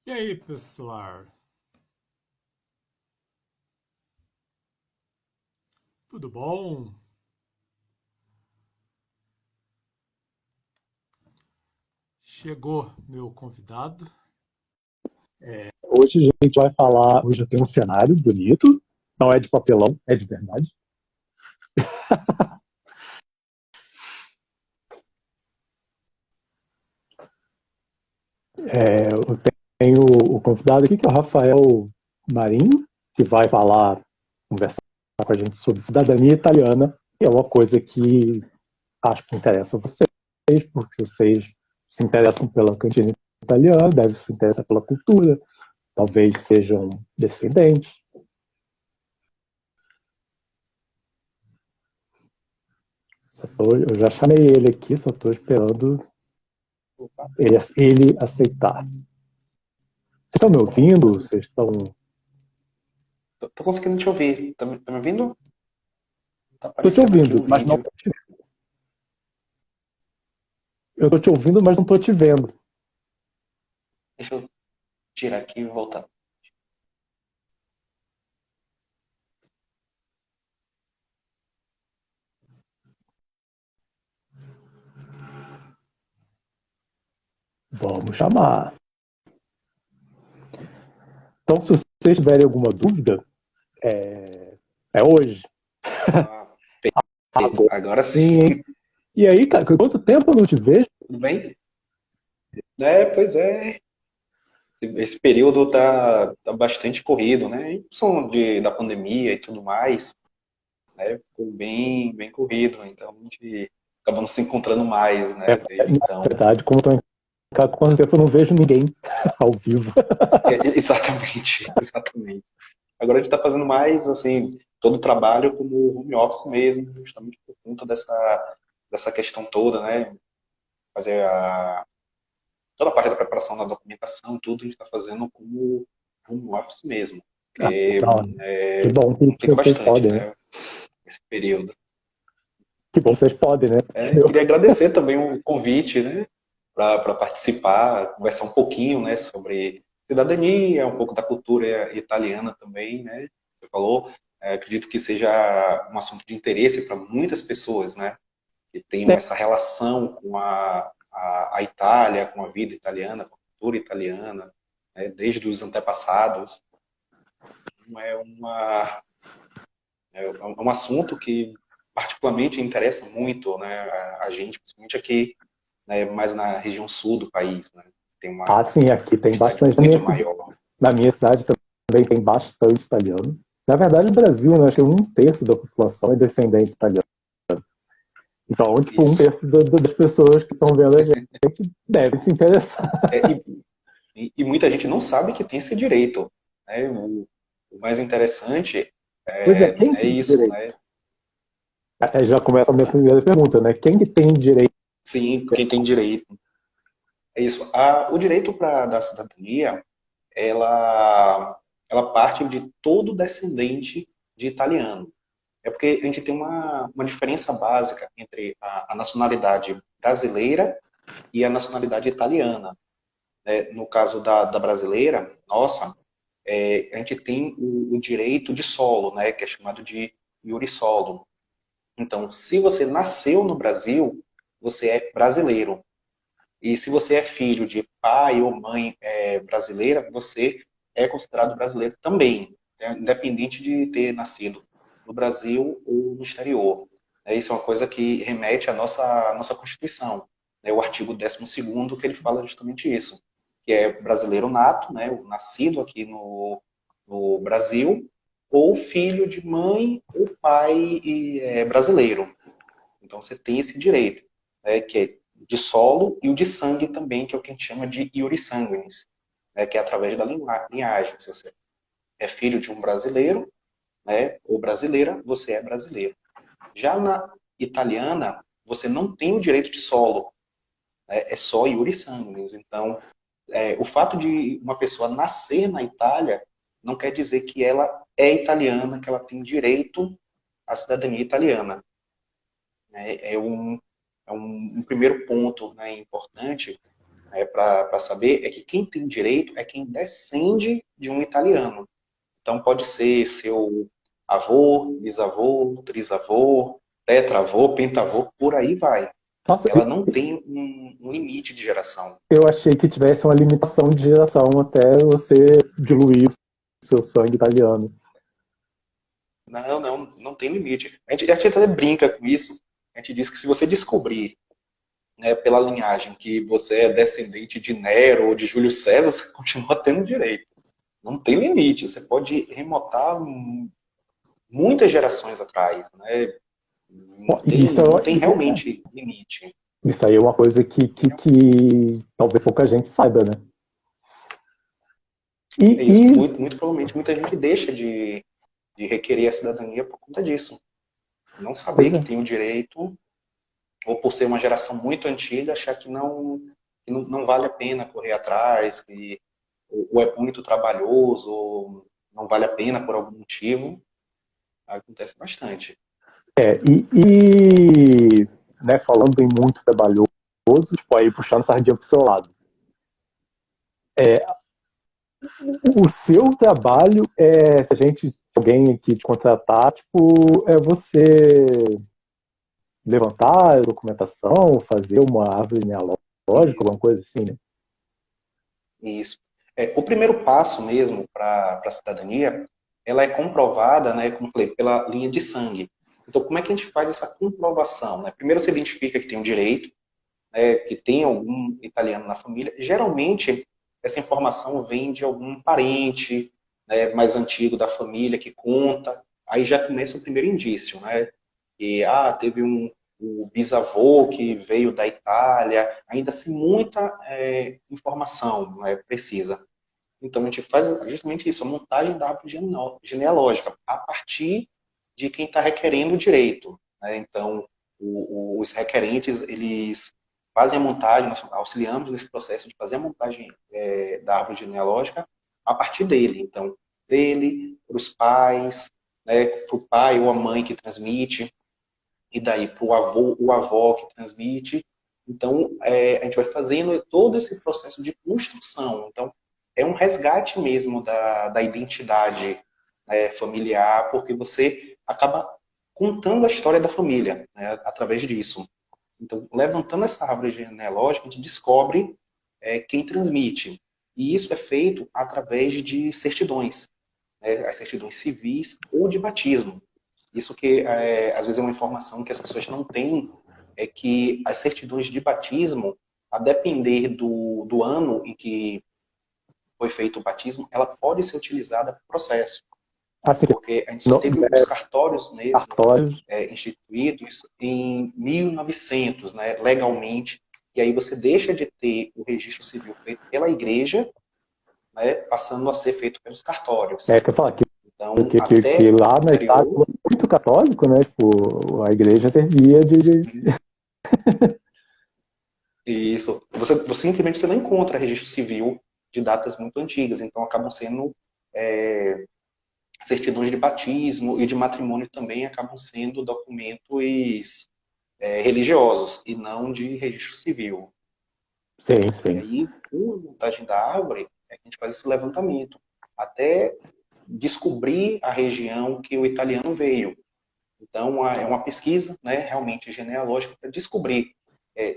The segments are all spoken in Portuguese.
E aí, pessoal? Tudo bom? Chegou meu convidado. Hoje a gente vai falar. Hoje eu tenho um cenário bonito, não é de papelão, é de verdade. Eu tenho o convidado aqui, que é o Rafael Marinho, que vai conversar com a gente sobre cidadania italiana, que é uma coisa que acho que interessa a vocês, porque vocês se interessam pela cantina italiana, devem se interessar pela cultura, talvez sejam descendentes. Eu já chamei ele aqui, só estou esperando ele aceitar. Vocês estão me ouvindo? Vocês estão. Tô conseguindo te ouvir. Tá me ouvindo? Tá Estou te aparecendo aqui ouvindo, um mas não. vídeo. Eu estou te ouvindo, mas não estou te vendo. Deixa eu tirar aqui e voltar. Vamos chamar. Então, se vocês tiverem alguma dúvida, é hoje. Ah, perfeito. Agora Agora sim, sim. hein? E aí, cara, quanto tempo eu não te vejo? Tudo bem? Pois é. Esse período tá bastante corrido, né? Em função da pandemia e tudo mais, né? Ficou bem corrido. Então a gente acaba não se encontrando mais, né? Desde Na então. verdade, como estou em casa, quanto tempo eu não vejo ninguém ao vivo. Exatamente, exatamente. Agora a gente está fazendo mais, assim, todo o trabalho como home office mesmo, justamente por conta dessa questão toda, né? Fazer toda a parte da preparação da documentação, tudo a gente está fazendo como home office mesmo, porque Não, que bom que complica vocês bastante, podem, né? né? Esse período. Que bom que vocês podem, né? Queria agradecer também o convite, né? Para participar, conversar um pouquinho, né? Sobre cidadania, um pouco da cultura italiana também, né? Você falou, acredito que seja um assunto de interesse para muitas pessoas, né? Que tenham essa relação com a Itália, com a vida italiana, com a cultura italiana, né? Desde os antepassados. Então, é um assunto que particularmente interessa muito, né, a gente, principalmente aqui, né, mais na região sul do país, né, tem Ah, uma sim, aqui tem quantidade bastante. muito maior. Na minha cidade também tem bastante italiano. Na verdade, no Brasil, né, acho que um terço da população é descendente italiana. Então, tipo, um Isso. terço das pessoas que estão vendo a gente deve se interessar. É, e muita gente não sabe que tem esse direito. Né? O mais interessante Pois é, quem é tem isso, direito? né? Aí já começa a minha primeira pergunta, né? Quem que tem direito? Sim, quem tem direito. É isso. O direito da cidadania, ela, ela parte de todo descendente de italiano. É porque a gente tem uma diferença básica entre a nacionalidade brasileira e a nacionalidade italiana. Né? No caso da brasileira, nossa, a gente tem o direito de solo, né? Que é chamado de iure solo. Então, se você nasceu no Brasil, você é brasileiro. E se você é filho de pai ou mãe brasileira, você é considerado brasileiro também, né? Independente de ter nascido no Brasil ou no exterior. Isso é uma coisa que remete à nossa Constituição, né? O artigo 12º, que ele fala justamente isso, que é brasileiro nato, né? O nascido aqui no Brasil, ou filho de mãe ou pai brasileiro. Então você tem esse direito, né, que é de solo e o de sangue também, que é o que a gente chama de iure sanguinis, né, que é através da linhagem. Se você é filho de um brasileiro, né, ou brasileira, você é brasileiro. Já na italiana, você não tem o direito de solo, né, é só iure sanguinis. Então, o fato de uma pessoa nascer na Itália não quer dizer que ela é italiana, que ela tem direito à cidadania italiana. Né? É um primeiro ponto, né, importante, para saber é que quem tem direito é quem descende de um italiano. Então pode ser seu avô, bisavô, trisavô, tetravô, pentavô, por aí vai. Nossa, Ela não tem um limite de geração. eu achei que tivesse uma limitação de geração até você diluir o seu sangue italiano. Não tem limite. A gente até brinca com isso. A gente diz que se você descobrir, né, pela linhagem que você é descendente de Nero ou de Júlio César, você continua tendo direito. Não tem limite. Você pode remontar muitas gerações atrás, né? Não tem realmente limite. Isso aí é uma coisa que talvez pouca gente saiba, né? Muito provavelmente muita gente deixa de requerer a cidadania por conta disso. Não saber que tem o direito, ou por ser uma geração muito antiga, achar que não vale a pena correr atrás, que ou é muito trabalhoso, ou não vale a pena por algum motivo. Acontece bastante. Né, falando em muito trabalhoso, tipo, aí puxando sardinha pro seu lado. O seu trabalho se alguém aqui te contratar, tipo, é você levantar a documentação, fazer uma árvore genealógica, alguma coisa assim, né? Isso. O primeiro passo mesmo para a cidadania, ela é comprovada, né, como eu falei, pela linha de sangue. Então, como é que a gente faz essa comprovação? Né? Primeiro, você identifica que tem um direito, né, que tem algum italiano na família. Geralmente, essa informação vem de algum parente, né, mais antigo da família que conta. Aí já começa o primeiro indício, né? E teve o bisavô que veio da Itália, ainda sem muita informação, né, precisa. Então a gente faz justamente isso, a montagem da árvore genealógica, a partir de quem está requerendo o direito. Né? Então, os requerentes, eles fazem a montagem, nós auxiliamos nesse processo de fazer a montagem da árvore genealógica a partir dele. Então, dele, para os pais, né, para o pai ou a mãe que transmite, e daí para o avô ou avó que transmite. Então, a gente vai fazendo todo esse processo de construção. Então, é um resgate mesmo da identidade familiar, porque você acaba contando a história da família, né, através disso. Então, levantando essa árvore genealógica, a gente descobre quem transmite. E isso é feito através de certidões, né, as certidões civis ou de batismo. Isso que, às vezes, é uma informação que as pessoas não têm, é que as certidões de batismo, a depender do ano em que foi feito o batismo, ela pode ser utilizada para o processo. Assim, Porque a gente só teve os cartórios mesmo cartórios. Instituídos em 1900, né, legalmente, e aí você deixa de ter o registro civil feito pela igreja, né, passando a ser feito pelos cartórios. Que eu falo então, que lá na Itália é muito católico, né? Tipo, a igreja servia de... Isso. Você simplesmente você não encontra registro civil de datas muito antigas, então acabam sendo certidões de batismo e de matrimônio também acabam sendo documentos religiosos e não de registro civil. Sim, sim. E aí, com a montagem da árvore, a gente faz esse levantamento até descobrir a região que o italiano veio. Então, é uma pesquisa, né, realmente genealógica para descobrir.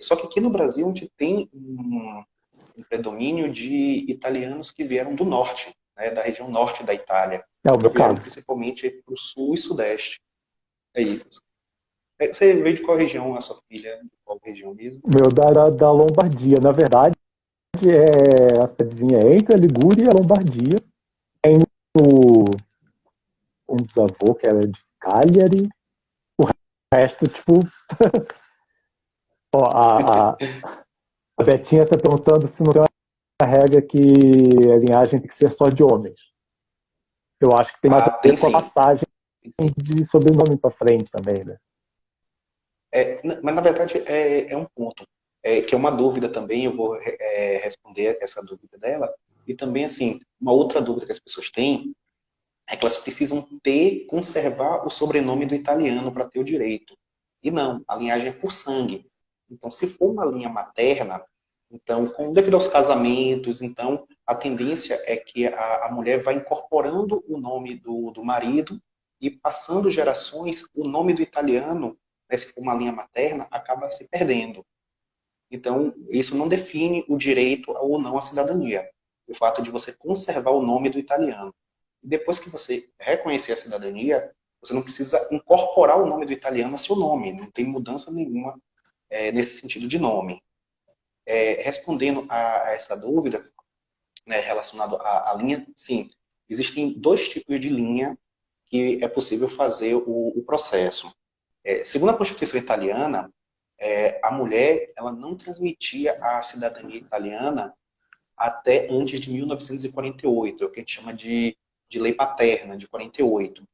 Só que aqui no Brasil a gente tem um predomínio de italianos que vieram do norte, né, da região norte da Itália. O meu caso. Principalmente para o sul e sudeste. É isso. Você veio de qual região, a sua filha? De qual região mesmo? O meu da Lombardia. Na verdade, a cidadezinha entre a Ligúria e a Lombardia. Tem um bisavô que era de Cagliari. O resto, tipo... a Betinha está perguntando se não tem uma regra que a linhagem tem que ser só de homens. Eu acho que tem mais a ver com a passagem de sobrenome para frente também, né? Mas, na verdade, é um ponto, que é uma dúvida também, eu vou responder essa dúvida dela. E também, assim, uma outra dúvida que as pessoas têm é que elas precisam conservar o sobrenome do italiano para ter o direito. E não, a linhagem é por sangue. Então, se for uma linha materna, Então, devido aos casamentos, então, a tendência é que a mulher vai incorporando o nome do marido e passando gerações, o nome do italiano, né, se for uma linha materna, acaba se perdendo. Então, isso não define o direito ou não à cidadania. O fato de você conservar o nome do italiano. E depois que você reconhecer a cidadania, você não precisa incorporar o nome do italiano a seu nome. Não tem mudança nenhuma nesse sentido de nome. Respondendo a essa dúvida, né, relacionado à linha, sim, existem dois tipos de linha que é possível fazer o processo. Segundo a Constituição italiana, a mulher ela não transmitia a cidadania italiana até antes de 1948, é o que a gente chama de lei paterna, de 48.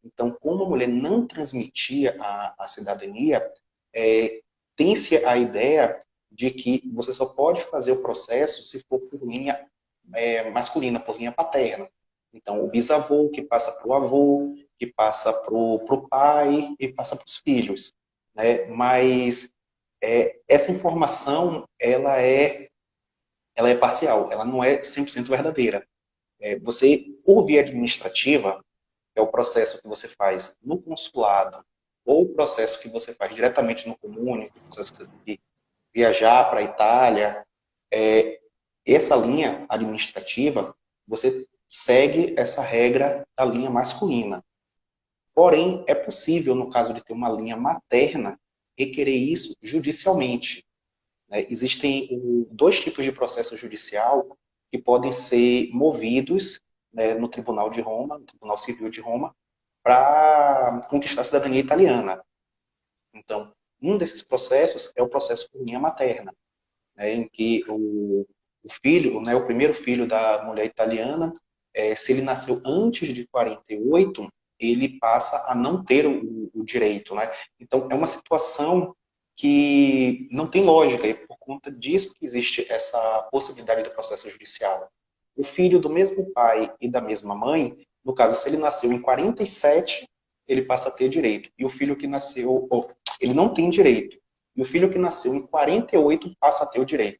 Então, como a mulher não transmitia a cidadania, tem-se a ideia de que você só pode fazer o processo se for por linha masculina, por linha paterna. Então, o bisavô que passa para o avô, que passa para o pai e passa para os filhos. Né? Mas essa informação ela é parcial, ela não é 100% verdadeira. Você, por via administrativa, é o processo que você faz no consulado, ou o processo que você faz diretamente no comune, o processo que você tem que viajar para a Itália, essa linha administrativa, você segue essa regra da linha masculina. Porém, é possível, no caso de ter uma linha materna, requerer isso judicialmente. Existem dois tipos de processo judicial que podem ser movidos no Tribunal de Roma, no Tribunal Civil de Roma, para conquistar a cidadania italiana. Então, um desses processos é o processo por linha materna, em que o filho, o primeiro filho da mulher italiana, se ele nasceu antes de 48, ele passa a não ter o direito. Né? Então, é uma situação que não tem lógica, e por conta disso que existe essa possibilidade do processo judicial. O filho do mesmo pai e da mesma mãe, no caso, se ele nasceu em 47, ele passa a ter direito. E o filho que nasceu, ele não tem direito. E o filho que nasceu em 48 passa a ter o direito.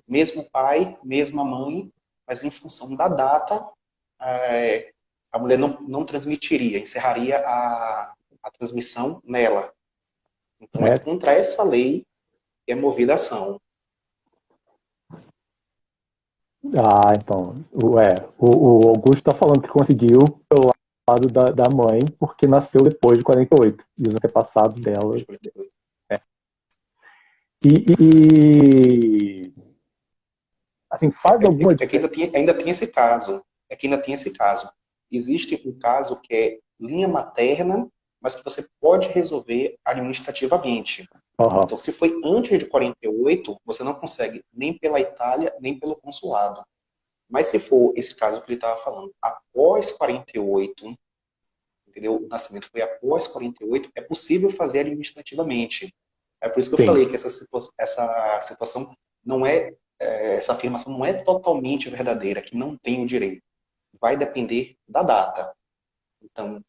Mesmo pai, mesma mãe, mas em função da data, a mulher não transmitiria, encerraria a transmissão nela. Então, é contra essa lei que é movida a ação. Então, o Augusto está falando que conseguiu pelo lado da mãe, porque nasceu depois de 48, e os antepassados dela. Assim, faz alguma diferença. Ainda tem esse caso. Ainda tem esse caso. Existe um caso que é linha materna, mas que você pode resolver administrativamente. Uhum. Então, se foi antes de 48, você não consegue nem pela Itália, nem pelo consulado. Mas se for esse caso que ele estava falando, após 48, entendeu? O nascimento foi após 48, é possível fazer administrativamente. É por isso que eu falei que essa situação não essa afirmação não é totalmente verdadeira, que não tem o direito. Vai depender da data. Então,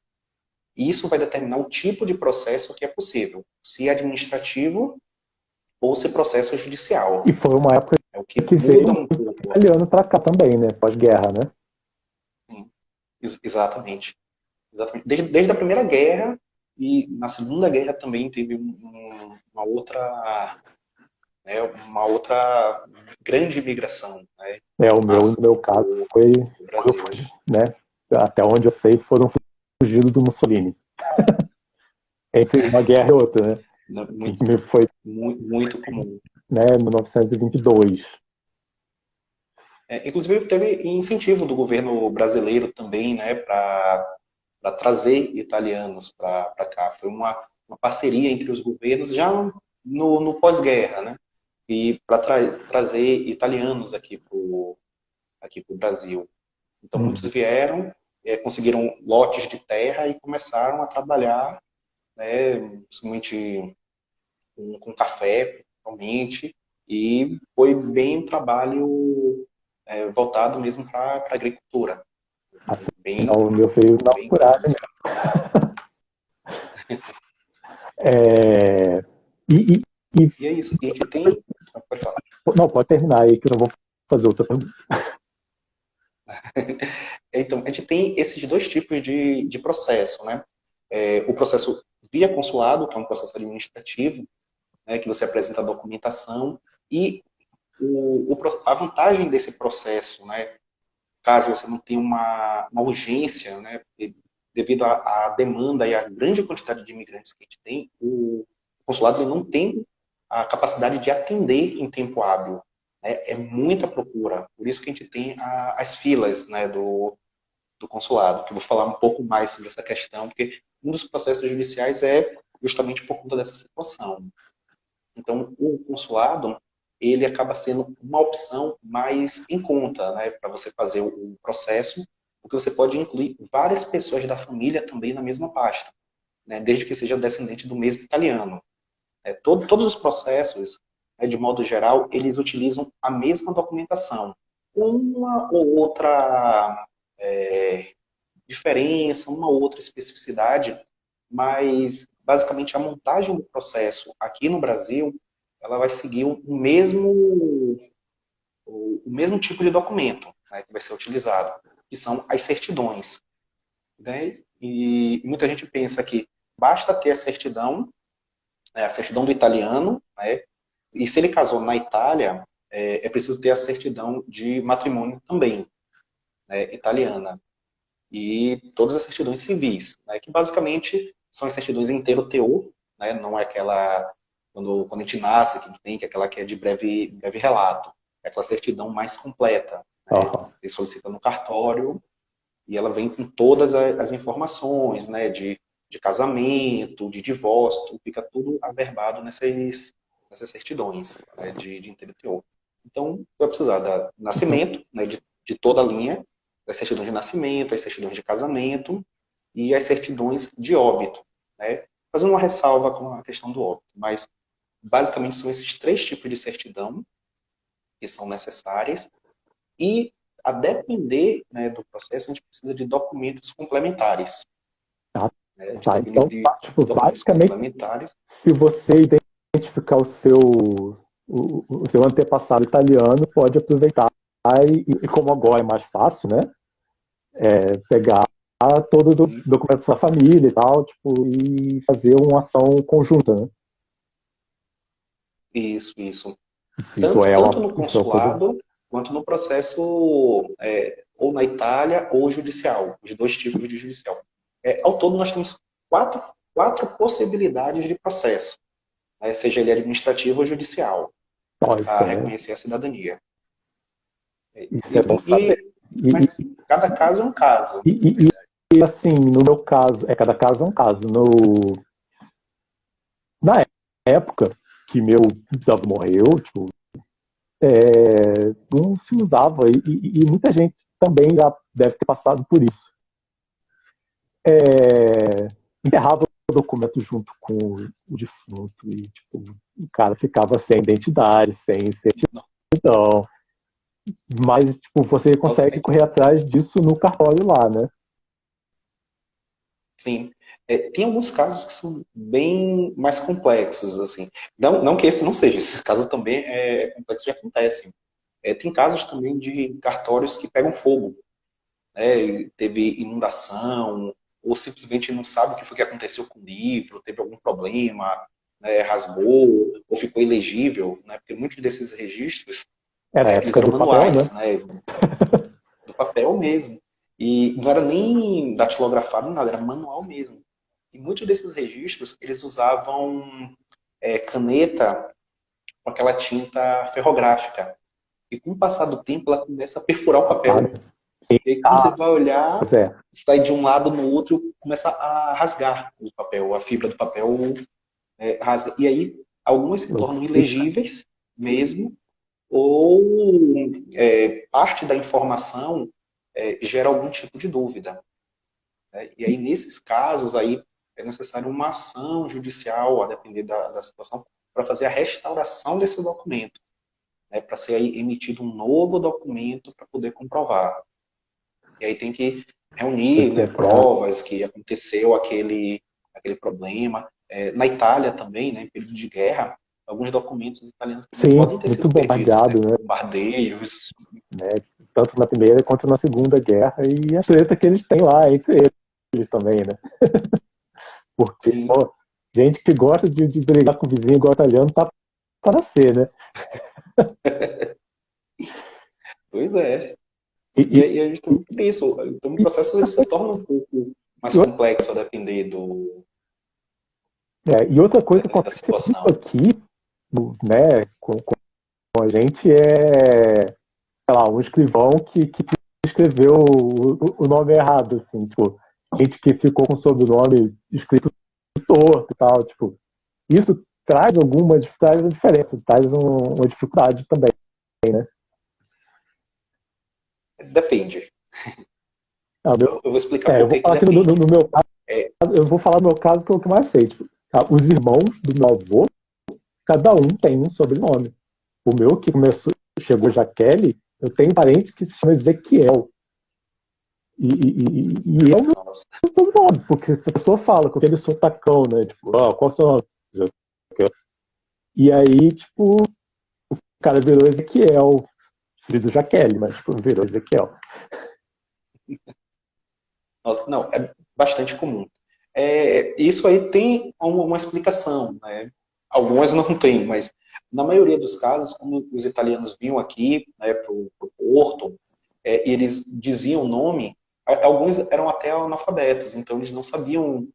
isso vai determinar o tipo de processo que é possível, se administrativo ou se processo judicial. E foi uma época que veio muda um pouco. Italiano para cá também, né? Pós-guerra, né? Sim, exatamente. Desde a Primeira Guerra e na Segunda Guerra também teve uma outra grande migração. Né? No meu caso foi, né? Até onde eu sei, foram fugidos do Mussolini. Entre uma guerra e outra, né? Foi muito comum. Né, 1922. Inclusive, teve incentivo do governo brasileiro também, né, para trazer italianos para cá. Foi uma parceria entre os governos já no pós-guerra, né? E para trazer italianos aqui para o Brasil. Então, muitos vieram, conseguiram lotes de terra e começaram a trabalhar, né, principalmente com café, principalmente, e foi bem um trabalho voltado mesmo para a agricultura. Assim, o meu veio na coragem mesmo. E é isso, e a gente tem... Pode falar. Não, pode terminar aí que eu não vou fazer outra pergunta. Então, a gente tem esses dois tipos de processo, né? O processo via consulado, que é um processo administrativo, né, que você apresenta a documentação, e a vantagem desse processo, né, caso você não tenha uma urgência, né, devido à demanda e à grande quantidade de imigrantes que a gente tem, o consulado ele não tem a capacidade de atender em tempo hábil. Né? É muita procura. Por isso que a gente tem as filas, né, do consulado, que eu vou falar um pouco mais sobre essa questão, porque um dos processos judiciais é justamente por conta dessa situação. Então, o consulado, ele acaba sendo uma opção mais em conta, né, para você fazer o processo, porque você pode incluir várias pessoas da família também na mesma pasta, né, desde que seja descendente do mesmo italiano. Todos os processos, né, de modo geral, eles utilizam a mesma documentação. Uma ou outra diferença, uma ou outra especificidade, mas basicamente a montagem do processo aqui no Brasil, ela vai seguir o mesmo tipo de documento, né, que vai ser utilizado, que são as certidões. Né? E muita gente pensa que basta ter a certidão, né, a certidão do italiano, né, e se ele casou na Itália, é preciso ter a certidão de matrimônio também, né, italiana. E todas as certidões civis, né, que basicamente são as certidões inteiro teor, né, não é aquela, quando a gente nasce, que a gente tem, que é aquela que é de breve relato. É aquela certidão mais completa. Né, você solicita no cartório e ela vem com todas as informações, né, de casamento, de divórcio, tudo, fica tudo averbado nessas certidões, né, de inteiro teor. Então, vai precisar do nascimento, né, de toda a linha, das certidões de nascimento, as certidões de casamento e as certidões de óbito. Né? Fazendo uma ressalva com a questão do óbito, mas basicamente são esses três tipos de certidão que são necessárias e, a depender, né, do processo, a gente precisa de documentos complementares. Né? A gente Tá, depende então, de tipo, documentos basicamente, complementares. se você identificar o seu antepassado italiano, pode aproveitar e como agora é mais fácil, né? Pegar todo o documento da sua família e tal, tipo, e fazer uma ação conjunta, né? Isso. Isso é Tanto uma, no isso é uma coisa. consulado, quanto no processo ou na Itália ou judicial, os dois tipos de judicial. Ao todo, nós temos quatro possibilidades de processo, né, seja ele administrativo ou judicial, Ó, para reconhecer a cidadania. isso é bom saber. Mas cada caso é um caso. E assim, no meu caso, cada caso é um caso. Na época que meu bisavô morreu, tipo, não se usava, e muita gente também já deve ter passado por isso. Enterrava o documento junto com o defunto e tipo, o cara ficava sem identidade, sem certidão. Mas tipo, você consegue correr atrás disso no cartório lá, né? Sim. Tem alguns casos que são bem mais complexos, assim. Não que esse não seja, esses casos também é complexo e acontecem. Tem casos também de cartórios que pegam fogo, né? Teve inundação, ou simplesmente não sabe o que foi que aconteceu com o livro, teve algum problema, né? Rasgou, ou ficou ilegível, né? Porque muitos desses registros, Era a eles época eram do papel, né? manuais, né? Do papel mesmo. E não era nem datilografado, nada, era manual mesmo. E muitos desses registros, eles usavam caneta com aquela tinta ferrográfica. E com o passar do tempo, ela começa a perfurar o papel. E aí, quando você vai olhar, Pois é. sai de um lado no outro, começa a rasgar o papel, a fibra do papel rasga. E aí, algumas se tornam ilegíveis mesmo, ou parte da informação gera algum tipo de dúvida. Né? E aí, nesses casos, aí, é necessário uma ação judicial, a depender da situação, para fazer a restauração desse documento, né? Para ser aí emitido um novo documento para poder comprovar. E aí tem que reunir, né, provas que aconteceu aquele problema. Na Itália também, né, em período de guerra, alguns documentos italianos Sim, podem ter muito sido perdidos, né? bombardeado, né? Bombardeios. Né? Tanto na Primeira quanto na Segunda Guerra, e a treta que eles têm lá entre eles também, né? Porque, Sim, pô, gente que gosta de brigar com o vizinho igual italiano tá para ser, né? pois é. E, E, e, e é justamente isso. Então o e, processo ele se torna um pouco mais complexo a depender e outra coisa que depender da acontece muito situação. aqui, né, com a gente é, sei lá, um escrivão que escreveu o nome errado, assim, tipo, gente que ficou com o sobrenome escrito torto e tal, tipo, isso traz uma diferença, traz uma dificuldade também, né? Depende. Ah, Eu vou explicar eu por vou que que falar aqui depende. no meu É, caso, eu vou falar no meu caso que é o que eu mais sei, tipo, tá? Os irmãos do meu avô, cada um tem um sobrenome. O meu que chegou Jaqueline, eu tenho um parente que se chama Ezequiel. E é o meu nossa, sobrenome, porque a pessoa fala com aquele sotacão, né? Tipo, qual é o seu nome? E aí, tipo, o cara virou Ezequiel, filho do Jaqueline, mas tipo, virou Ezequiel. nossa, não, é bastante comum. Isso aí tem uma explicação, né? Algumas não tem, mas na maioria dos casos, quando os italianos vinham aqui, né, para o Porto, e eles diziam o nome, alguns eram até analfabetos, então eles não sabiam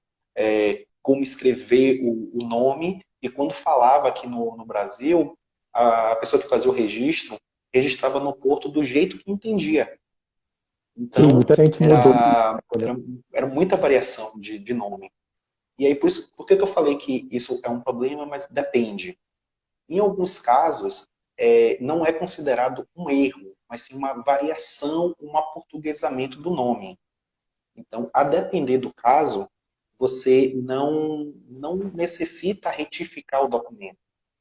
como escrever o nome, e quando falava aqui no Brasil, a pessoa que fazia o registro registrava no Porto do jeito que entendia. Sim, Então, muita gente mudou. Né? era muita variação de nome. E aí, por que eu falei que isso é um problema, mas depende. Em alguns casos, não é considerado um erro, mas sim uma variação, um aportuguesamento do nome. Então, a depender do caso, você não necessita retificar o documento.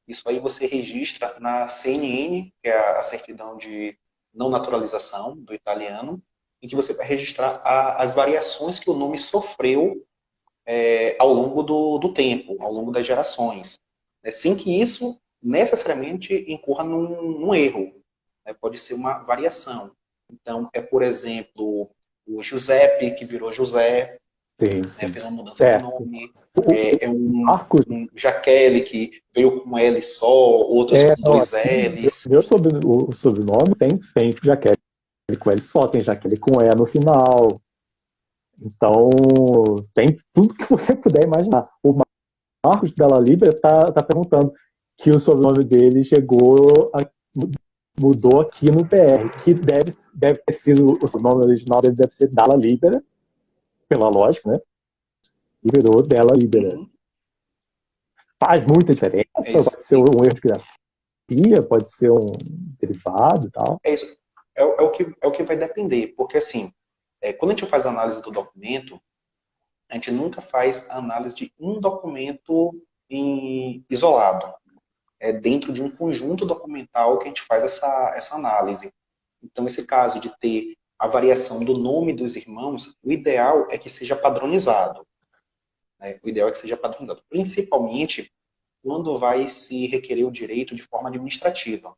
Isso aí você registra na CNN, que é a certidão de não naturalização do italiano, em que você vai registrar as variações que o nome sofreu ao longo do tempo, ao longo das gerações, né, sem que isso necessariamente incorra num erro. Né, pode ser uma variação. Então, por exemplo, o Giuseppe, que virou José, Sim, né, sim. fez uma mudança de Certo. nome. O Marcos, Um Jaqueline, que veio com L só, outros com não, dois aqui, L's. o sobrenome tem Jaqueline com L só, tem Jaqueline com E no final. Então, tem tudo que você puder imaginar. O Marcos Della Libera tá perguntando que o sobrenome dele mudou aqui no BR, que deve ter sido, o sobrenome original dele deve ser Dalla Libera, pela lógica, né? E virou Della Libera. Uhum, Faz muita diferença, é isso. pode ser um erro de grafia, pode ser um derivado e tal. É isso. É o que vai depender, porque assim, quando a gente faz a análise do documento, a gente nunca faz a análise de um documento isolado. É dentro de um conjunto documental que a gente faz essa análise. Então, esse caso de ter a variação do nome dos irmãos, o ideal é que seja padronizado. Né? O ideal é que seja padronizado, principalmente quando vai se requerer o direito de forma administrativa.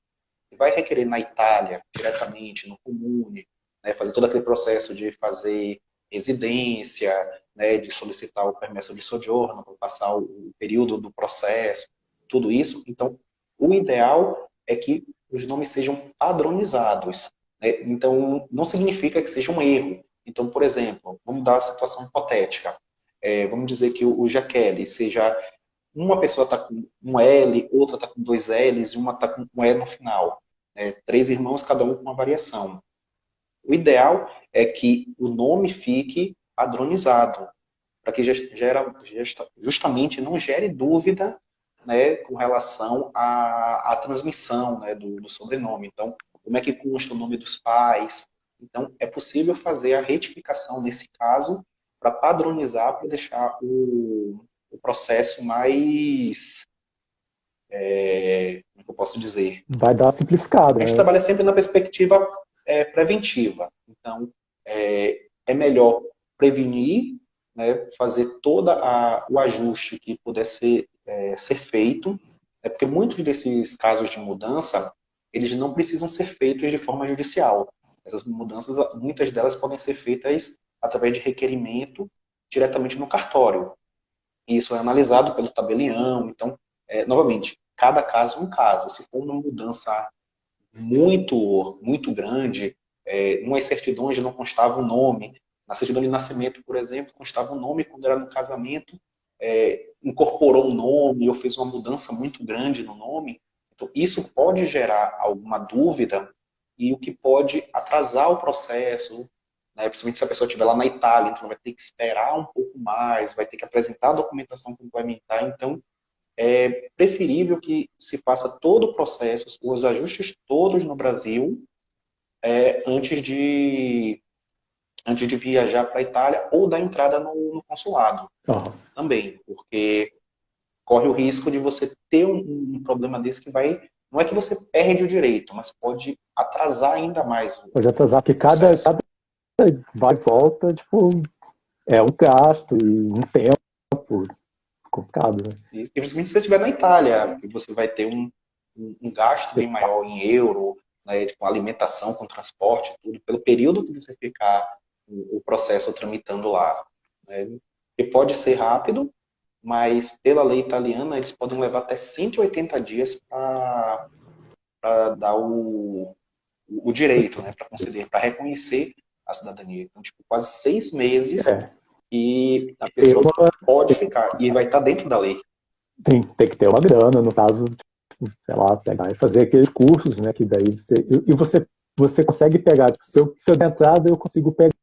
Vai requerer na Itália, diretamente, no Comune, né, fazer todo aquele processo de fazer residência, né, de solicitar o permesso de soggiorno, para passar o período do processo, tudo isso. Então, o ideal é que os nomes sejam padronizados. Né? Então, não significa que seja um erro. Então, por exemplo, vamos dar a situação hipotética. Vamos dizer que o Jaqueline seja uma pessoa está com um L, outra está com dois L's e uma está com um E no final. Três irmãos, cada um com uma variação. O ideal é que o nome fique padronizado, para que justamente não gere dúvida, né, com relação à transmissão, né, do sobrenome. Então, como é que consta o nome dos pais? Então, é possível fazer a retificação nesse caso para padronizar, para deixar o processo mais, como eu posso dizer, Vai dar uma simplificada, a gente né? trabalha sempre na perspectiva preventiva. Então, é melhor prevenir, né, fazer todo o ajuste que puder ser feito, É porque muitos desses casos de mudança, eles não precisam ser feitos de forma judicial. Essas mudanças, muitas delas podem ser feitas através de requerimento diretamente no cartório. E isso é analisado pelo tabelião. Então, novamente, cada caso é um caso. Se for uma mudança muito grande, umas certidões não constava o nome. Na certidão de nascimento, por exemplo, constava o nome quando era no casamento, incorporou um nome ou fez uma mudança muito grande no nome. Então, isso pode gerar alguma dúvida e o que pode atrasar o processo, né? Principalmente se a pessoa estiver lá na Itália, então vai ter que esperar um pouco mais, vai ter que apresentar a documentação complementar. Então, é preferível que se faça todo o processo, os ajustes todos no Brasil, antes de viajar para a Itália ou dar entrada no consulado Aham. também, porque corre o risco de você ter um problema desse que vai. Não é que você perde o direito, mas pode atrasar ainda mais Pode atrasar, porque o cada processo. vai e volta, tipo, é um gasto e um tempo complicado, né? E principalmente se você estiver na Itália, que você vai ter um gasto bem maior em euro, né, com alimentação, com transporte, tudo, pelo período que você ficar o processo tramitando lá. Né? E pode ser rápido, mas pela lei italiana eles podem levar até 180 dias para dar o direito, né, para conceder, para reconhecer a cidadania. Então, tipo, quase 6 meses É, e a tem pessoa uma, pode ficar e vai estar dentro da lei. tem que ter uma grana, no caso, sei lá, pegar e fazer aqueles cursos, né? Que daí você consegue pegar, tipo, se eu der entrada, eu consigo pegar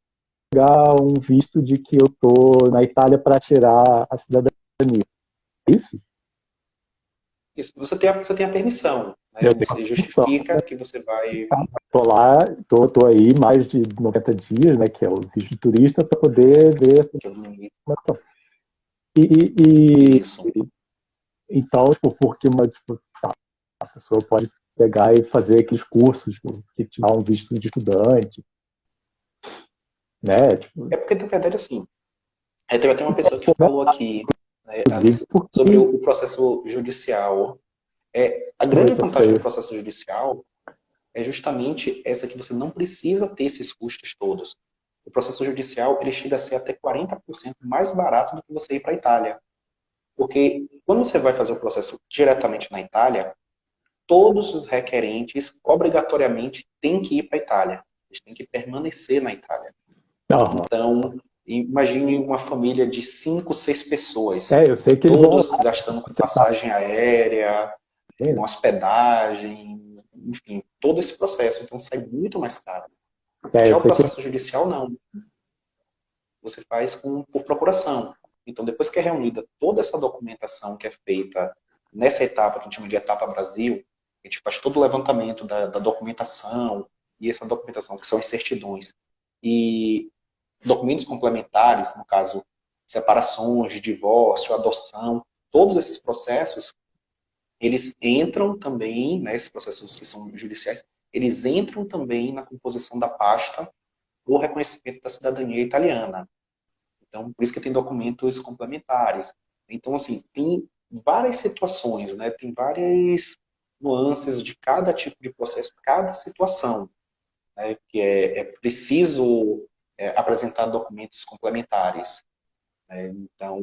um visto de que eu tô na Itália para tirar a cidadania. Isso? Isso, você tem a permissão, né? Eu tenho Você a opção. justifica que você vai. Tô lá, tô aí mais de 90 dias, né? Que é o visto de turista, para poder ver essa Que é o limite. informação. E, Isso. então, tipo, porque tipo, a pessoa pode pegar e fazer aqueles cursos, tipo, que te dá um visto de estudante, né? Tipo, É porque, na verdade, assim, teve até uma pessoa que falou aqui, né, inclusive sobre porque o processo judicial. A grande vantagem do processo judicial é justamente essa que você não precisa ter esses custos todos. O processo judicial ele chega a ser até 40% mais barato do que você ir para a Itália. Porque quando você vai fazer o processo diretamente na Itália, todos os requerentes obrigatoriamente têm que ir para a Itália. Eles têm que permanecer na Itália. não, Então, imagine uma família de 5, 6 pessoas, eu sei que eles vão todos lá, gastando com você tá passagem aérea, com vendo? hospedagem, enfim, todo esse processo. Então, sai muito mais caro. Eu Já o sei que processo judicial, não. Você faz por procuração. Então, depois que é reunida toda essa documentação que é feita nessa etapa, que a gente chama de etapa Brasil, a gente faz todo o levantamento da documentação, e essa documentação, que são as certidões, e documentos complementares, no caso, separações, divórcio, adoção, todos esses processos, eles entram também, né, esses processos que são judiciais, eles entram também na composição da pasta do reconhecimento da cidadania italiana. Então, por isso que tem documentos complementares. Então, assim, tem várias situações, né? Tem várias nuances de cada tipo de processo, cada situação, né? Que é preciso apresentar documentos complementares. Né? Então,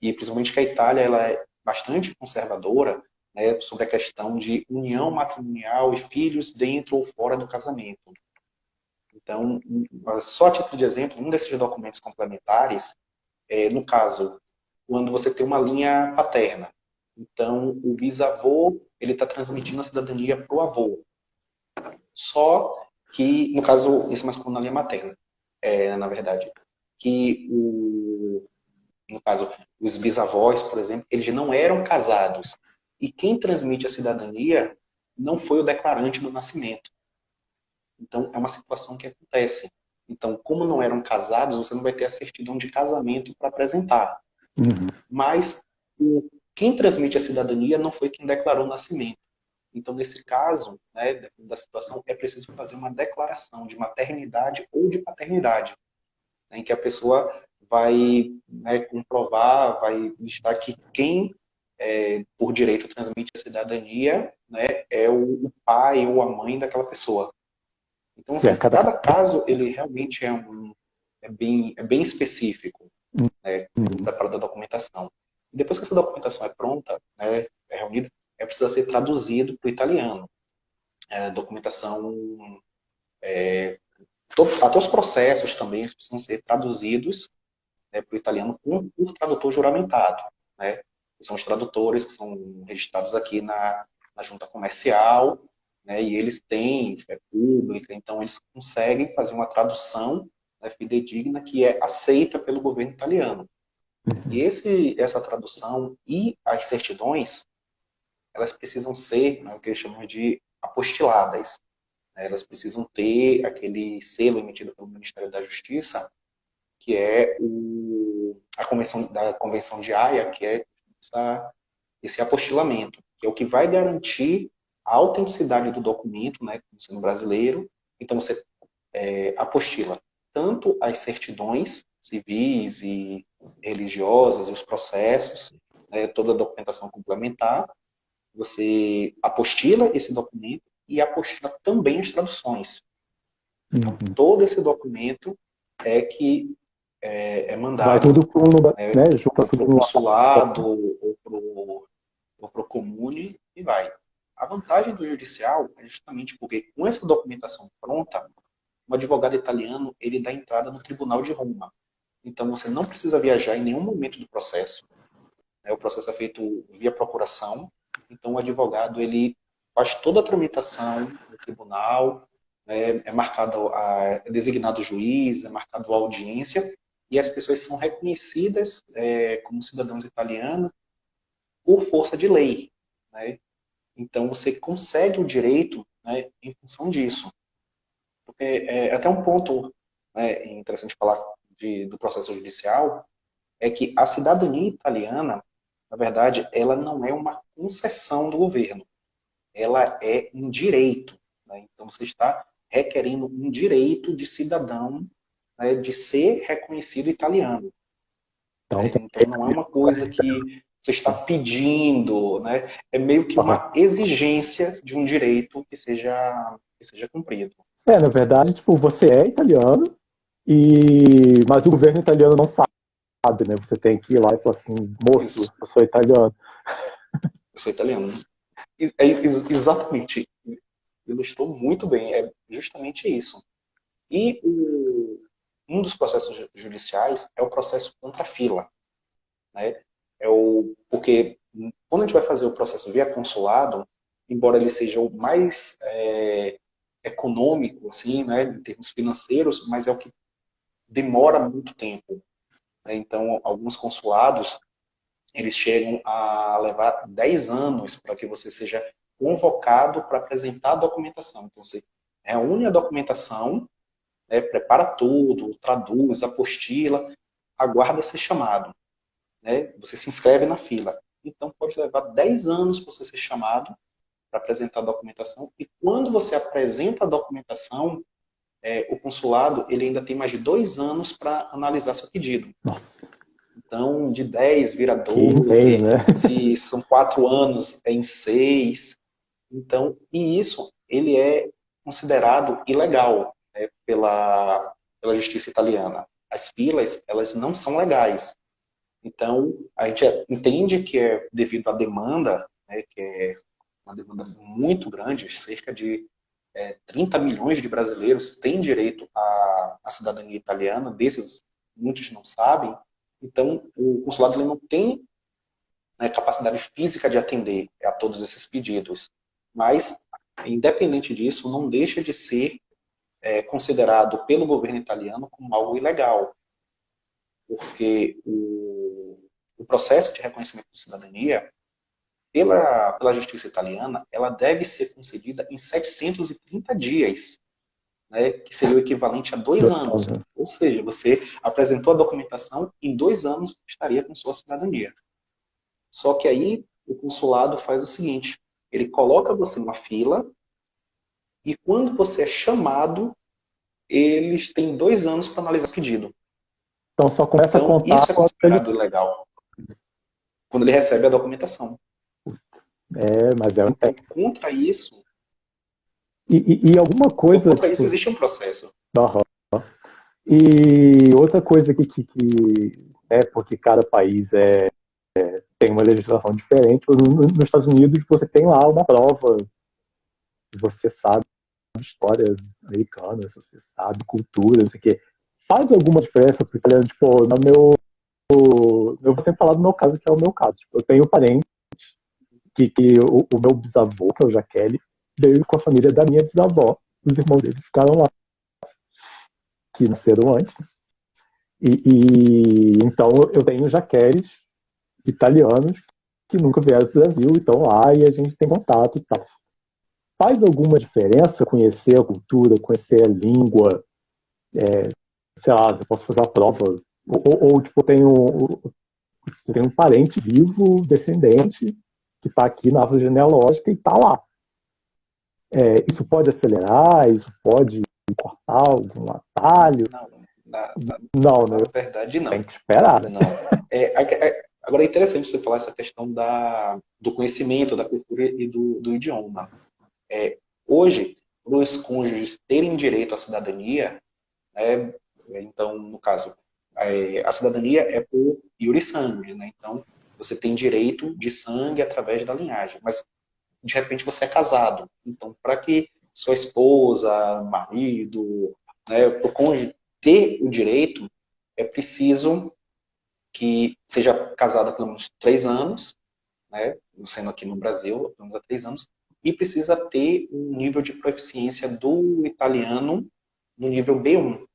e principalmente que a Itália ela é bastante conservadora, né, sobre a questão de união matrimonial e filhos dentro ou fora do casamento. Então, só a título de exemplo, um desses documentos complementares no caso, quando você tem uma linha paterna. Então, o bisavô ele está transmitindo a cidadania para o avô. Só que, no caso, isso é mais comum na linha materna, na verdade. Que, no caso, os bisavós, por exemplo, eles não eram casados. E quem transmite a cidadania não foi o declarante do nascimento. Então, é uma situação que acontece. Então, como não eram casados, você não vai ter a certidão de casamento para apresentar. Uhum. Mas quem transmite a cidadania não foi quem declarou o nascimento. Então, nesse caso, né, dependendo da situação, é preciso fazer uma declaração de maternidade ou de paternidade, né, em que a pessoa vai, né, comprovar, vai listar que quem por direito, transmite a cidadania, né, é o pai ou a mãe daquela pessoa. Então, assim, cada caso, ele realmente é bem específico, né, no preparo da documentação. E depois que essa documentação é pronta, né, é reunida, precisa ser traduzido para o italiano. A documentação, até os processos também precisam ser traduzidos, né, para o italiano por tradutor juramentado, né? São os tradutores que são registrados aqui na junta comercial, né, e eles têm fé pública, então eles conseguem fazer uma tradução, né, fidedigna que é aceita pelo governo italiano. E essa tradução e as certidões, elas precisam ser, né, o que eles chamam de apostiladas. Né? Elas precisam ter aquele selo emitido pelo Ministério da Justiça, que é a Convenção de Haia, que é esse apostilamento, que é o que vai garantir a autenticidade do documento, né, sendo brasileiro. Então, você apostila tanto as certidões civis e religiosas, e os processos, né, toda a documentação complementar, você apostila esse documento e apostila também as traduções. Então, todo esse documento que é mandado, vai tudo junta tudo no consulado ou para o comune e vai. A vantagem do judicial é justamente porque com essa documentação pronta, um advogado italiano ele dá entrada no Tribunal de Roma. Então você não precisa viajar em nenhum momento do processo. O processo é feito via procuração. Então o advogado ele faz toda a tramitação no tribunal, é designado juiz, é marcado a audiência, e as pessoas são reconhecidas como cidadãos italianos por força de lei. Né? Então, você consegue o direito, né, em função disso. Porque até um ponto, né, interessante falar do processo judicial é que a cidadania italiana, na verdade, ela não é uma concessão do governo. Ela é um direito. Né? Então, você está requerendo um direito de cidadão, né, de ser reconhecido italiano. Então, não é uma coisa que você está pedindo, né? É meio que uma exigência de um direito que seja cumprido. Na verdade, tipo, você é italiano, mas o governo italiano não sabe, né? Você tem que ir lá e falar assim, moço, isso. Eu sou italiano. Eu sou italiano. Exatamente. Ilustrou muito bem. É justamente isso. E um dos processos judiciais é o processo contra a fila. Né? Porque quando a gente vai fazer o processo via consulado, embora ele seja o mais econômico, assim, né, em termos financeiros, mas é o que demora muito tempo. Né? Então, alguns consulados, eles chegam a levar 10 anos para que você seja convocado para apresentar a documentação. Então, você reúne a documentação, né, prepara tudo, traduz, apostila, aguarda ser chamado. Né? Você se inscreve na fila. Então, pode levar 10 anos para você ser chamado para apresentar a documentação. E quando você apresenta a documentação, o consulado ele ainda tem mais de 2 anos para analisar seu pedido. Nossa. Então, de 10 vira 12, né? Se são 4 anos, é em 6. Então, e isso ele é considerado ilegal, né, pela justiça italiana. As filas, elas não são legais. Então, a gente entende que é devido à demanda, né, que é uma demanda muito grande, cerca de 30 milhões de brasileiros têm direito à cidadania italiana, desses muitos não sabem. Então, o consulado ele não tem, né, capacidade física de atender a todos esses pedidos. Mas, independente disso, não deixa de ser considerado pelo governo italiano como algo ilegal. Porque o processo de reconhecimento de cidadania, pela justiça italiana, ela deve ser concedida em 730 dias, né, que seria o equivalente a 2 anos. Ou seja, você apresentou a documentação, em 2 anos estaria com sua cidadania. Só que aí o consulado faz o seguinte, ele coloca você numa fila e quando você é chamado, eles têm 2 anos para analisar o pedido. Então só começa a contar... Isso é considerado ilegal. quando ele recebe a documentação. Mas é um Então, tempo. contra isso, E alguma coisa. contra isso existe um processo. Aham. E outra coisa que é porque cada país tem uma legislação diferente. Nos Estados Unidos você tem lá uma prova, se você sabe história americana, se você sabe cultura, não sei o quê. Faz alguma diferença pro italiano? Tipo, eu vou sempre falar do meu caso, que é o meu caso. Tipo, eu tenho parente que o meu bisavô, que é o Jaqueline, veio com a família da minha bisavó. Os irmãos dele ficaram lá, que nasceram antes. Então eu tenho Jaqueles italianos que nunca vieram para o Brasil e estão lá e a gente tem contato e tal. Faz alguma diferença conhecer a cultura, conhecer a língua? Sei lá, eu posso fazer uma prova. Ou tipo, você tem um parente vivo, descendente, que está aqui na árvore genealógica e está lá. Isso pode acelerar? Isso pode cortar algum atalho? Não, né? na verdade, não. Tem que esperar. Né? Não. Agora é interessante você falar essa questão do conhecimento, da cultura e do idioma. Hoje, para os cônjuges terem direito à cidadania, então, no caso, a cidadania é por iure sangue, né? Então, você tem direito de sangue através da linhagem, mas de repente você é casado. Então, para que sua esposa, marido, né, o cônjuge ter o direito, é preciso que seja casado há pelo menos 3 anos, né, sendo aqui no Brasil, pelo menos há 3 anos, e precisa ter um nível de proficiência do italiano no nível B1.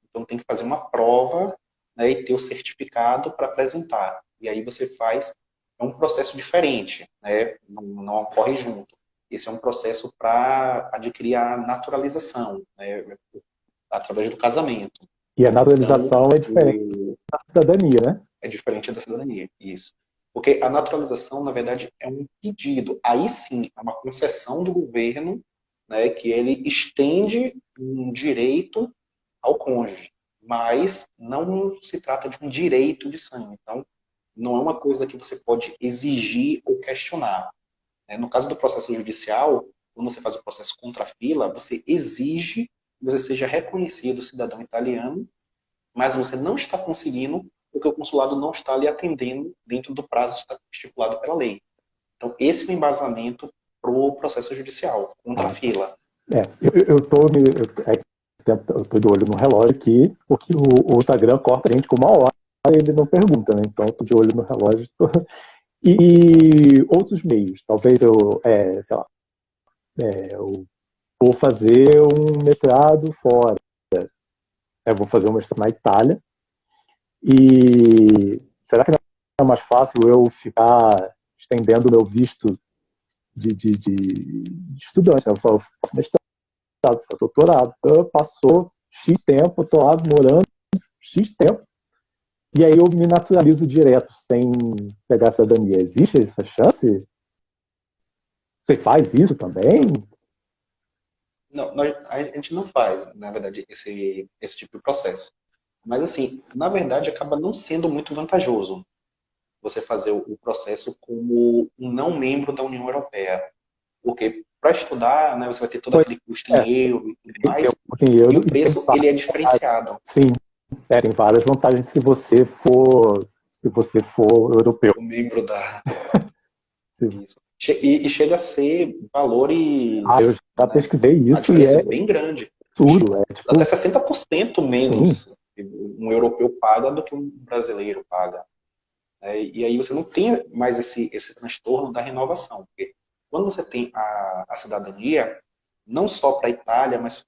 Então tem que fazer uma prova, né, e ter o certificado para apresentar. E aí você faz, é um processo diferente, né, não ocorre junto. Esse é um processo para adquirir a naturalização, né, através do casamento. E a naturalização então, é diferente da cidadania, né? É diferente da cidadania, isso. Porque a naturalização, na verdade, é um pedido. Aí sim, é uma concessão do governo, né, que ele estende um direito ao cônjuge. Mas não se trata de um direito de sangue. Então, não é uma coisa que você pode exigir ou questionar. No caso do processo judicial, quando você faz o processo contra a fila, você exige que você seja reconhecido cidadão italiano, mas você não está conseguindo porque o consulado não está lhe atendendo dentro do prazo estipulado pela lei. Então, esse é o embasamento para o processo judicial, contra a fila. Eu tô de olho no relógio aqui, porque o Instagram corta a gente com 1 hora e ele não pergunta, né? Então, eu tô de olho no relógio. E outros meios. Talvez sei lá, eu vou fazer um mestrado fora. Eu vou fazer um mestrado na Itália. E será que não é mais fácil eu ficar estendendo o meu visto de estudante? Eu faço mestrado, faço doutorado. Passou X tempo, estou lá morando X tempo, e aí eu me naturalizo direto, sem pegar a cidadania. Existe essa chance? Você faz isso também? Não, a gente não faz, na verdade, esse tipo de processo. Mas, assim, na verdade, acaba não sendo muito vantajoso você fazer o processo como um não membro da União Europeia. Porque para estudar, né, você vai ter todo aquele custo em euro e tudo mais, e o preço ele é diferenciado. Sim, tem várias vantagens se você for europeu. O membro da... Isso. E chega a ser valores... eu já pesquisei isso. A diferença é bem grande. Tudo. Tipo... Até 60% menos um europeu paga do que um brasileiro paga. E aí você não tem mais esse transtorno da renovação. Porque quando você tem a cidadania, não só para a Itália, mas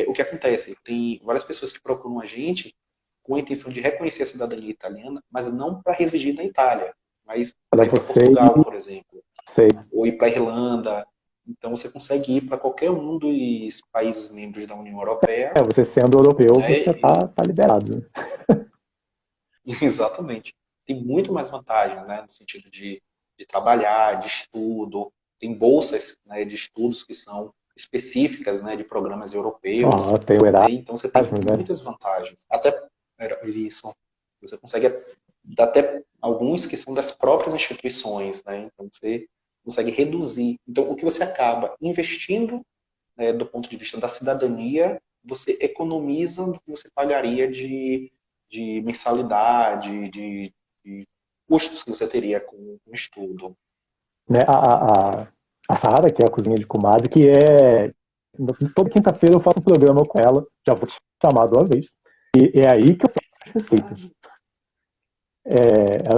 o que acontece? Tem várias pessoas que procuram a gente com a intenção de reconhecer a cidadania italiana, mas não para residir na Itália, mas para ir para Portugal, por exemplo. Ou ir para a Irlanda. Então você consegue ir para qualquer um dos países membros da União Europeia. Você sendo europeu, você tá liberado. Exatamente. Tem muito mais vantagens, né, no sentido de trabalhar, de estudo. Tem bolsas, né, de estudos que são específicas, né, de programas europeus. Tem o Erasmus, então você tem muitas vantagens. Até isso. Você consegue até alguns que são das próprias instituições, né? Então você consegue reduzir. Então o que você acaba investindo, né, do ponto de vista da cidadania, você economiza do que você pagaria de mensalidade, de custos que você teria com o estudo. Né? A Sara, que é a cozinha de comadre, que é. Toda quinta-feira eu faço um programa com ela, já vou te chamar de uma vez. E é aí que eu faço as receitas.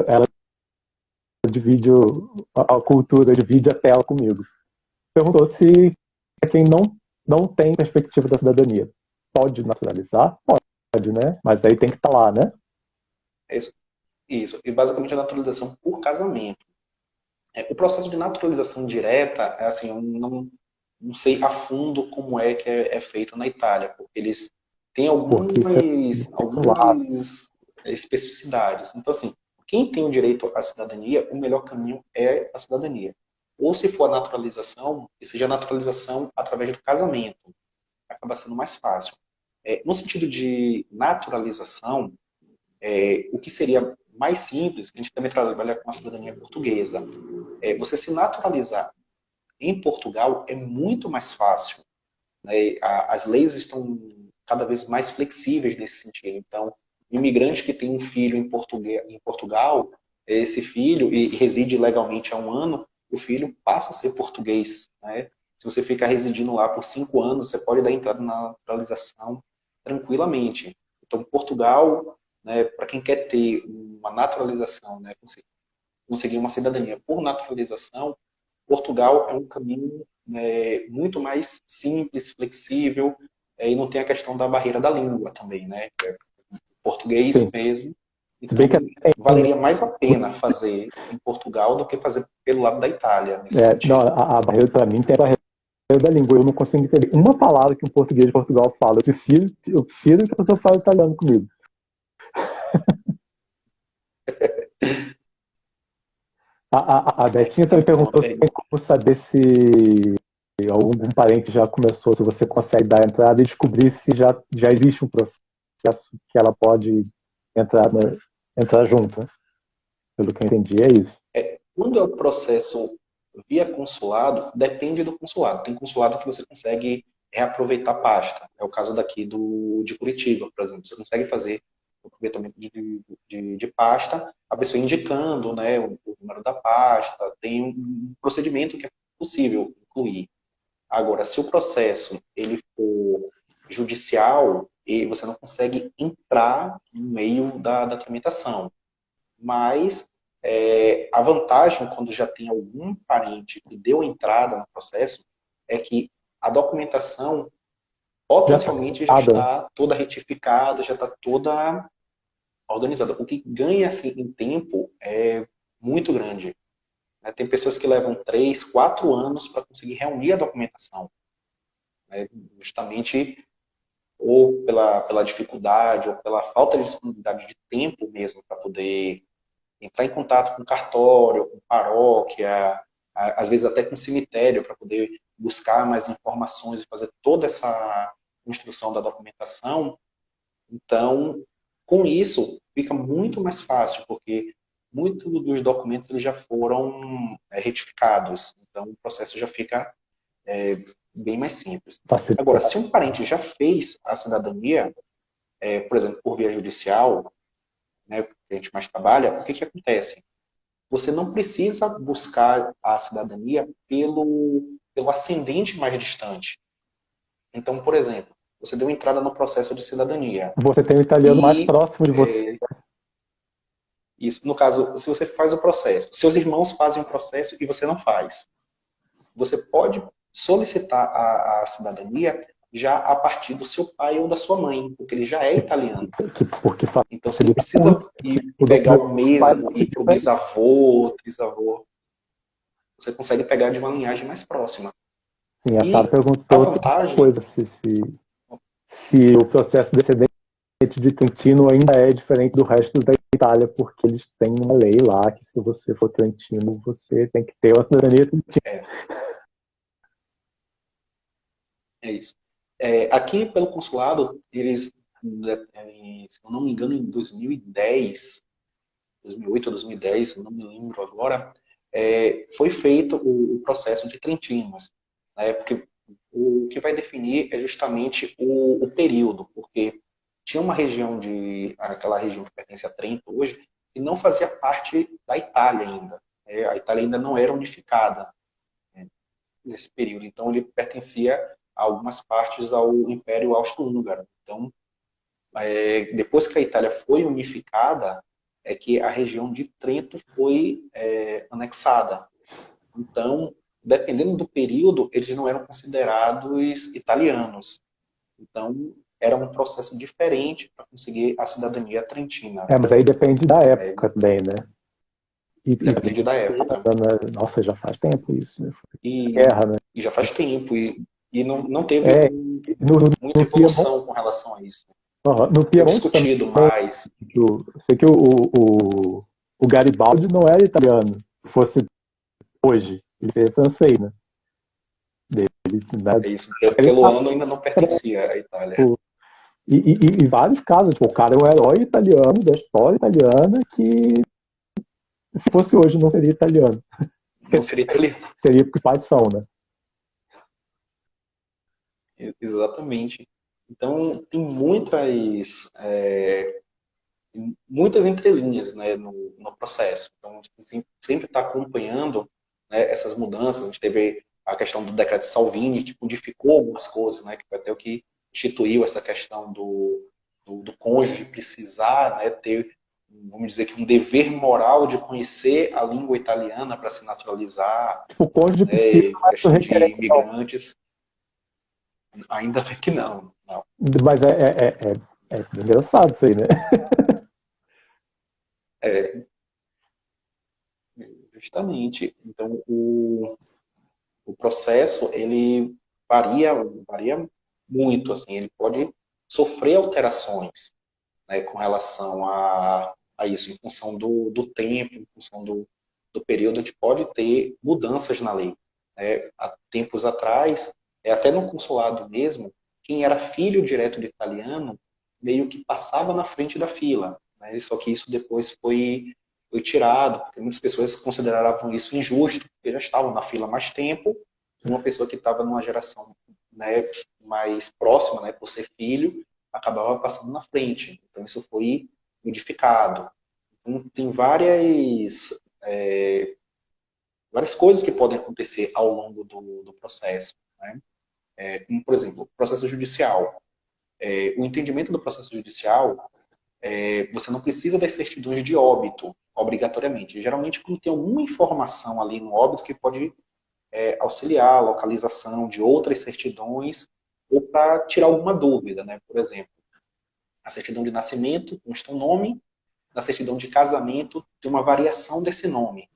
Ela divide a cultura, divide a tela comigo. Perguntou se quem não tem perspectiva da cidadania pode naturalizar? Pode, né? Mas aí tem que estar lá, né? É isso. Isso. E basicamente a naturalização por casamento. O processo de naturalização direta, é assim, eu não sei a fundo como é que é feito na Itália, porque eles têm Porque isso é lá. algumas especificidades. Então, assim, quem tem o direito à cidadania, o melhor caminho é a cidadania. Ou se for a naturalização, que seja a naturalização através do casamento, acaba sendo mais fácil. No sentido de naturalização, o que seria mais simples, a gente também trabalha com a cidadania portuguesa, você se naturalizar em Portugal é muito mais fácil, né? As leis estão cada vez mais flexíveis nesse sentido. Então, o imigrante que tem um filho em Portugal, esse filho, e reside legalmente há um ano, o filho passa a ser português, né? Se você ficar residindo lá por 5 anos, você pode dar entrada na naturalização tranquilamente. Então, Portugal, né, para quem quer ter uma naturalização, né, conseguir uma cidadania por naturalização, Portugal é um caminho, né, muito mais simples, flexível, e não tem a questão da barreira da língua também, né? É português Sim. mesmo. Se bem Então, que valeria mais a pena fazer em Portugal do que fazer pelo lado da Itália, nesse não, sentido. a barreira para mim tem a barreira da língua. Eu não consigo entender uma palavra que um português de Portugal fala. Eu prefiro que a pessoa fale italiano comigo. A Betinha também É uma perguntou se tem pergunta. como saber se algum parente já começou, se você consegue dar a entrada e descobrir se já existe um processo que ela pode entrar junto. Né? Pelo que eu entendi, é isso. Quando é o processo via consulado, depende do consulado. Tem consulado que você consegue reaproveitar pasta. É o caso daqui de Curitiba, por exemplo. Você consegue fazer o aproveitamento de pasta, a pessoa indicando, né, o número da pasta. Tem um procedimento que é possível incluir. Agora, se o processo ele for judicial, e você não consegue entrar no meio da tramitação. Mas a vantagem, quando já tem algum parente que deu entrada no processo, é que a documentação Já está potencialmente já nada. está toda retificada, já está toda organizada. O que ganha assim, em tempo é muito grande. Né? Tem pessoas que levam 3, 4 anos para conseguir reunir a documentação. Né? Justamente ou pela dificuldade, ou pela falta de disponibilidade de tempo mesmo para poder entrar em contato com cartório, com paróquia, às vezes até com cemitério, para poder buscar mais informações e fazer toda essa construção da documentação. Então, com isso, fica muito mais fácil, porque muitos dos documentos eles já foram retificados. Então, o processo já fica bem mais simples. Agora, Facilitar. se um parente já fez a cidadania, por exemplo, por via judicial, né, que a gente mais trabalha, o que, que acontece? Você não precisa buscar a cidadania pelo ascendente mais distante. Então, por exemplo, você deu entrada no processo de cidadania. Você tem o italiano mais E, próximo de você. isso, no caso, se você faz o processo, seus irmãos fazem o processo e você não faz. Você pode solicitar a cidadania já a partir do seu pai ou da sua mãe, porque ele já é italiano. Porque Então você não facilita precisa muito. ir O pegar documento o mais mesmo, ir pedir para o para ele. bisavô, trisavô. Você consegue pegar de uma linhagem mais próxima. Sim, a Sara E a perguntou outra vantagem, coisa, se o processo descendente de Trentino ainda é diferente do resto da Itália, porque eles têm uma lei lá que se você for trentino, você tem que ter uma cidadania trentina. é, é isso. Aqui pelo consulado, eles, se eu não me engano, em 2010, 2008 ou 2010, não me lembro agora, foi feito o processo de Trentinos, né? Porque o que vai definir é justamente o período, porque tinha uma região aquela região que pertence a Trento hoje, que não fazia parte da Itália ainda. A Itália ainda não era unificada, né, nesse período. Então, ele pertencia a algumas partes ao Império Austro-Húngaro. Então, depois que a Itália foi unificada, é que a região de Trento foi anexada. Então, dependendo do período, eles não eram considerados italianos. Então, era um processo diferente para conseguir a cidadania trentina. Mas aí depende da época também, né? Depende da época. Nossa, já faz tempo isso, né? E, Guerra, né? e já faz tempo. E não teve muita no Piemonte, evolução com relação a isso. no Foi Piemonte discutido também, mais. eu sei que o Garibaldi não era italiano. Se fosse hoje, ele seria francês, né? É isso. Pelo ano ainda não pertencia à Itália. E vários casos, tipo, o cara é um herói italiano, da história italiana, que se fosse hoje não seria italiano. Não seria italiano. Seria porque pais são, né? Exatamente. Então, tem muitas entrelinhas, né, no processo. Então, a gente sempre está acompanhando, né, essas mudanças. A gente teve a questão do decreto de Salvini, que modificou algumas coisas, né, que foi até o que instituiu essa questão do cônjuge precisar, né, ter, vamos dizer que um dever moral de conhecer a língua italiana para se naturalizar, O cônjuge precisa, questão de imigrantes. Ainda bem que não. Mas é engraçado isso aí, né? Justamente. Então, o processo, ele varia muito, assim, ele pode sofrer alterações, né, com relação a isso, em função do tempo, em função do período, a gente pode ter mudanças na lei, né? Há tempos atrás, até no consulado mesmo, quem era filho direto de italiano meio que passava na frente da fila, né? Só que isso depois foi tirado, porque muitas pessoas consideravam isso injusto, porque já estavam na fila há mais tempo, uma pessoa que estava numa geração, né, mais próxima, né, por ser filho, acabava passando na frente. Então isso foi modificado. Então, tem várias coisas que podem acontecer ao longo do processo, né? Como, por exemplo, o processo judicial. O entendimento do processo judicial, você não precisa das certidões de óbito, obrigatoriamente. Geralmente, quando tem alguma informação ali no óbito que pode auxiliar a localização de outras certidões ou para tirar alguma dúvida, né? Por exemplo, a certidão de nascimento consta um nome, na certidão de casamento tem uma variação desse nome.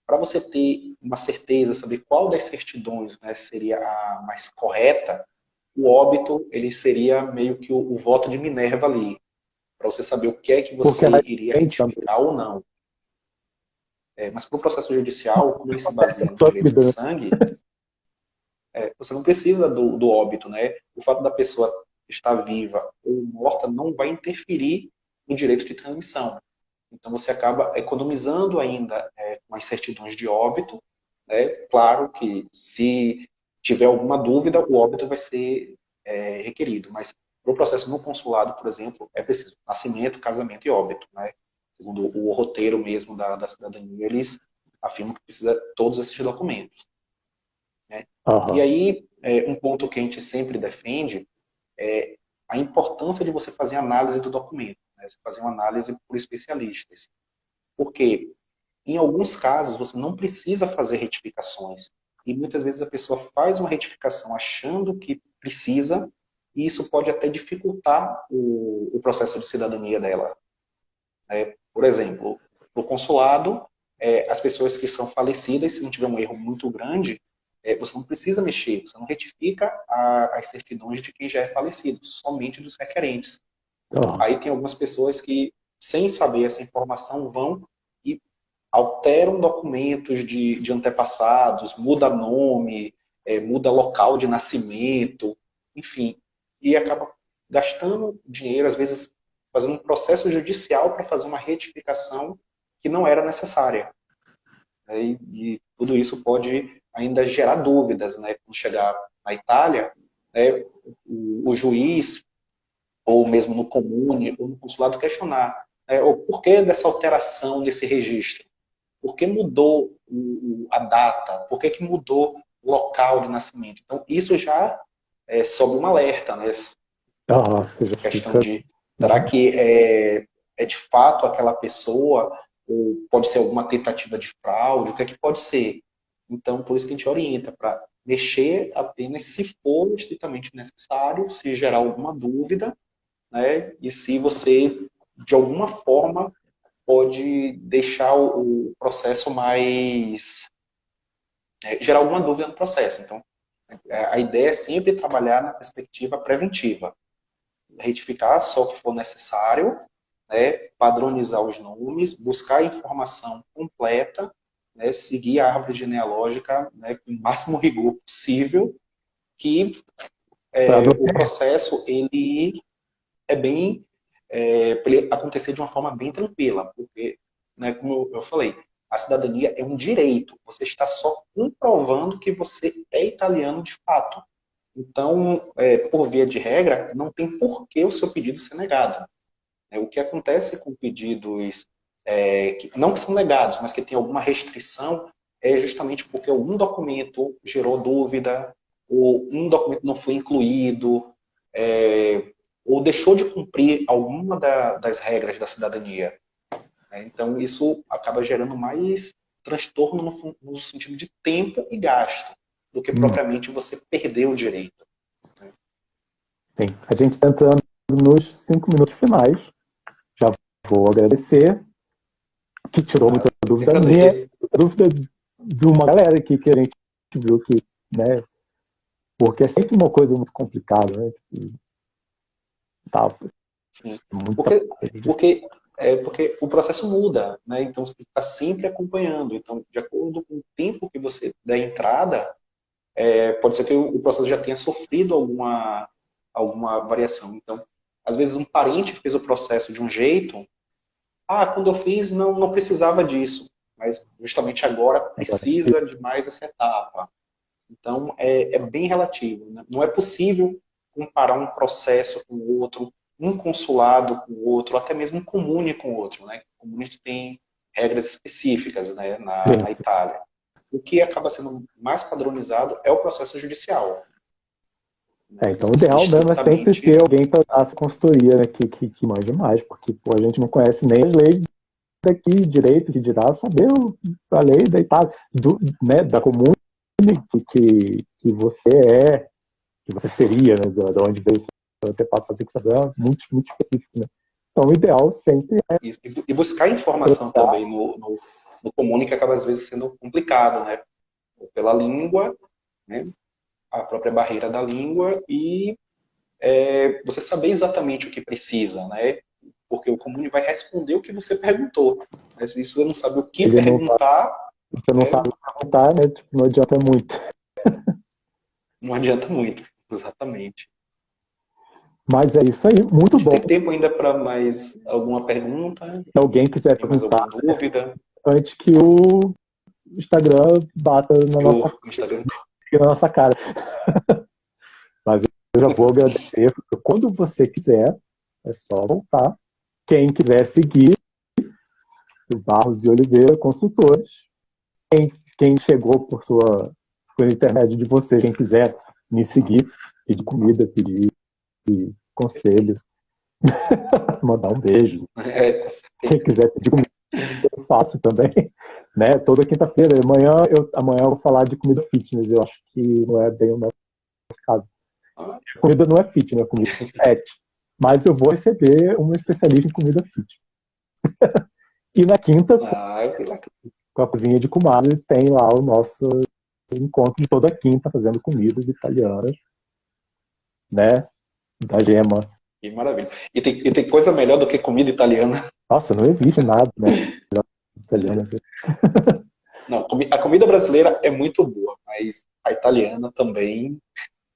Para você ter uma certeza, saber qual das certidões, né, seria a mais correta, o óbito ele seria meio que o voto de Minerva ali, para você saber o que é que você iria retificar ou não. Mas para o processo judicial, como ele se baseia no direito de sangue, você não precisa do óbito, né? O fato da pessoa estar viva ou morta não vai interferir no direito de transmissão. Então você acaba economizando ainda com as certidões de óbito, né? Claro que se tiver alguma dúvida, o óbito vai ser requerido, mas para o processo no consulado, por exemplo, é preciso nascimento, casamento e óbito, né? Segundo o roteiro mesmo da cidadania, eles afirmam que precisa todos esses documentos. Né? E aí, um ponto que a gente sempre defende é a importância de você fazer análise do documento, né? Você fazer uma análise por especialistas. Porque, em alguns casos, você não precisa fazer retificações. E muitas vezes a pessoa faz uma retificação achando que precisa, e isso pode até dificultar o processo de cidadania dela. Por exemplo, no consulado, as pessoas que são falecidas, se não tiver um erro muito grande, você não precisa mexer, você não retifica as certidões de quem já é falecido, somente dos requerentes. Aí tem algumas pessoas que, sem saber essa informação, vão e alteram documentos de antepassados, muda nome, muda local de nascimento, enfim, e acaba gastando dinheiro, às vezes fazendo um processo judicial para fazer uma retificação que não era necessária. E tudo isso pode ainda gerar dúvidas, né? Quando chegar na Itália, né, o juiz, ou mesmo no comune, ou no consulado, questionar o porquê dessa alteração desse registro. Por que mudou a data? Por que mudou o local de nascimento? Então, isso já sobe um alerta, né? Seja, Questão de, será que é de fato aquela pessoa, ou pode ser alguma tentativa de fraude, o que é que pode ser? Então, por isso que a gente orienta para mexer apenas se for estritamente necessário, se gerar alguma dúvida, né? E se você, de alguma forma, pode deixar o processo mais... gerar alguma dúvida no processo. Então, a ideia é sempre trabalhar na perspectiva preventiva. Retificar só o que for necessário, né, padronizar os nomes, buscar a informação completa, né, seguir a árvore genealógica, né, com o máximo rigor possível, que o processo ele é bem para ele acontecer de uma forma bem tranquila, porque, né, como eu falei, a cidadania é um direito. Você está só comprovando que você é italiano de fato. Então, por via de regra, não tem por que o seu pedido ser negado. O que acontece com pedidos, não que são negados, mas que tem alguma restrição, é justamente porque algum documento gerou dúvida, ou um documento não foi incluído, ou deixou de cumprir alguma das regras da cidadania. Então, isso acaba gerando mais transtorno no sentido de tempo e gasto, do que propriamente você perder o direito. Sim. A gente está entrando nos 5 minutos finais. Já vou agradecer, que tirou muita dúvida minha, dúvida de uma galera aqui que a gente viu que, né, porque é sempre uma coisa muito complicada, né? Tá, sim. Porque o processo muda, né? Então você está sempre acompanhando. Então, de acordo com o tempo que você der entrada, pode ser que o processo já tenha sofrido alguma variação. Então, às vezes um parente fez o processo de um jeito, quando eu fiz não precisava disso, mas justamente agora precisa de mais essa etapa. Então, é bem relativo, né? Não é possível comparar um processo com o outro, um consulado com o outro, até mesmo um comune com o outro, né? O comune tem regras específicas, né, na Itália. O que acaba sendo mais padronizado é o processo judicial. Então o ideal mesmo é sempre ter alguém para dar essa consultoria, né, que manja mais, porque a gente não conhece nem as leis daqui, direito, que dirá saber a lei da Itália, né, da comune que você que você seria, né, de onde veio seu antepassado, que saber muito, muito específico. Né? Então o ideal sempre é... Isso. E buscar informação também no comune, que acaba às vezes sendo complicado, né? Pela língua, né? A própria barreira da língua e você saber exatamente o que precisa, né? Porque o comune vai responder o que você perguntou. Mas se você não sabe o que perguntar... Você não sabe perguntar, né? Tipo, não adianta muito. Não adianta muito, exatamente. Mas é isso aí, muito bom. Tem tempo ainda para mais alguma pergunta? Se alguém quiser tem mais perguntar, alguma dúvida? Antes que o Instagram bata na nossa cara. Mas eu já vou agradecer, porque quando você quiser, é só voltar. Quem quiser seguir, o Barros e Oliveira Consultores. Quem chegou por intermédio de você, quem quiser me seguir, pedir comida, pedir conselho, mandar um beijo. Quem quiser pedir comida, eu faço também. Né? Toda quinta-feira. Amanhã eu vou falar de comida fitness. Eu acho que não é bem o nosso caso. A comida não é fitness, é comida pet. Mas eu vou receber uma especialista em comida fitness. E na quinta, com a cozinha de comadre, tem lá o nosso encontro de toda quinta, fazendo comidas italianas, né? Da Gema. Que maravilha. E tem coisa melhor do que comida italiana? Nossa, não existe nada, né? Italiana. Não, a comida brasileira é muito boa, mas a italiana também...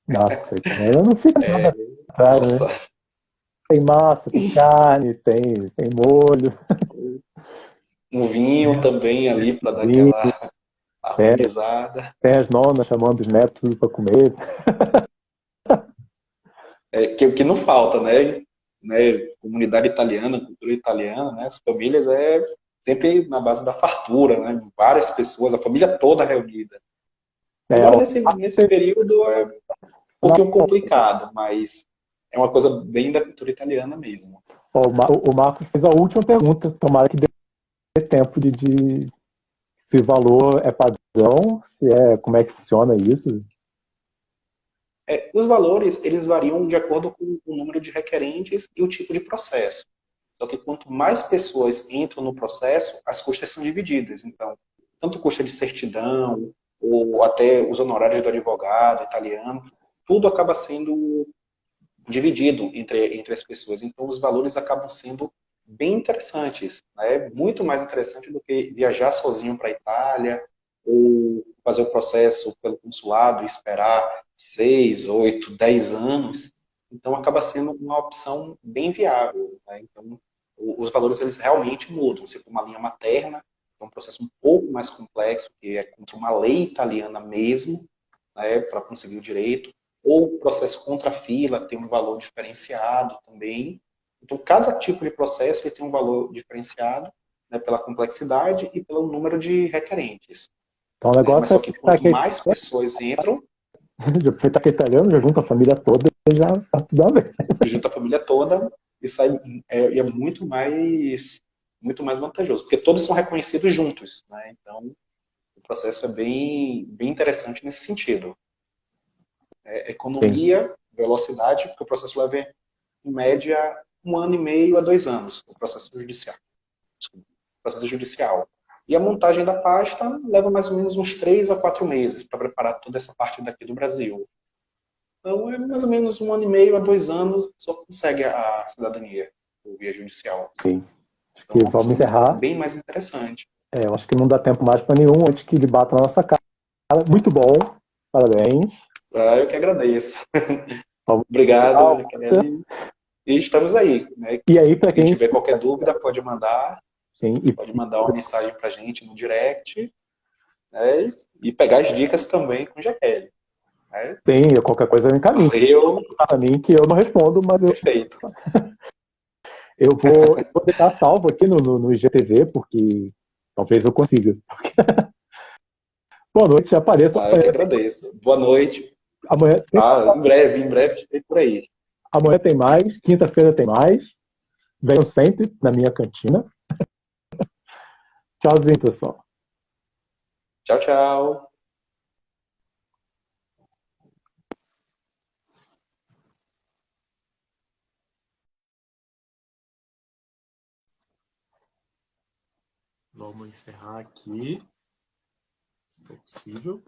Nossa, a italiana não fica nada atrás, né? Tem massa, tem carne, tem molho. Um vinho também ali para dar vinho, aquela tem, harmonizada. tem as nonas chamando os netos para comer. Que não falta, né? Comunidade italiana, cultura italiana, né? As famílias é sempre na base da fartura, né? Várias pessoas, a família toda reunida. É, Agora, ó, nesse período, é um pouquinho complicado, mas é uma coisa bem da cultura italiana mesmo. ó, o Marcos fez a última pergunta, tomara que dê tempo de se o valor é padrão, se é, como é que funciona isso. Os valores, eles variam de acordo com o número de requerentes e o tipo de processo. Só que quanto mais pessoas entram no processo, as custas são divididas. Então, tanto custa de certidão, ou até os honorários do advogado italiano, tudo acaba sendo dividido entre as pessoas. Então, os valores acabam sendo bem interessantes, né? Muito mais interessante do que viajar sozinho para a Itália ou fazer o processo pelo consulado e esperar 6, 8, 10 anos. Então, acaba sendo uma opção bem viável, né? Então, os valores eles realmente mudam. Se for uma linha materna, é um processo um pouco mais complexo, que é contra uma lei italiana mesmo, né, para conseguir o direito, ou o processo contra a fila tem um valor diferenciado também. Então, cada tipo de processo ele tem um valor diferenciado, né, pela complexidade e pelo número de requerentes. Então o Né? Mas negócio é só que quanto mais pessoas entram, aproveitar que é italiano, já junta a família toda e já tá tudo a ver. junta a família toda e sai é muito mais vantajoso, porque todos são reconhecidos juntos, né? Então o processo é bem interessante nesse sentido. Sim. Economia, velocidade, porque o processo leva em média 1 ano e meio a 2 anos, o processo judicial. Desculpa, o processo judicial. E a montagem da pasta leva mais ou menos uns 3 a 4 meses para preparar toda essa parte daqui do Brasil. Então, é mais ou menos 1 ano e meio a 2 anos só consegue a cidadania por via judicial. Sim. Acho Então, que é uma vamos opção encerrar. bem mais interessante. É, eu acho que não dá tempo mais para nenhum antes que ele bata na nossa cara. Muito bom. Parabéns. Eu que agradeço. Vamos Obrigado, encerrar. Jaqueline. E estamos aí. Né? E aí, para Quem quem. tiver qualquer dúvida, Sim, pode mandar uma mensagem para a gente no direct, né? E pegar as dicas também com o Jaqueline. Né? qualquer coisa eu encaminho Valeu, para mim, que eu não respondo, mas perfeito. eu vou deixar salvo aqui no IGTV, porque talvez eu consiga. Boa noite, apareça Eu que agradeço. Boa noite. amanhã. Em breve estarei por aí. Amanhã tem mais, quinta-feira tem mais. Venham sempre na minha cantina. Tchauzinho, pessoal. Tchau, tchau. Vamos encerrar aqui, se for possível.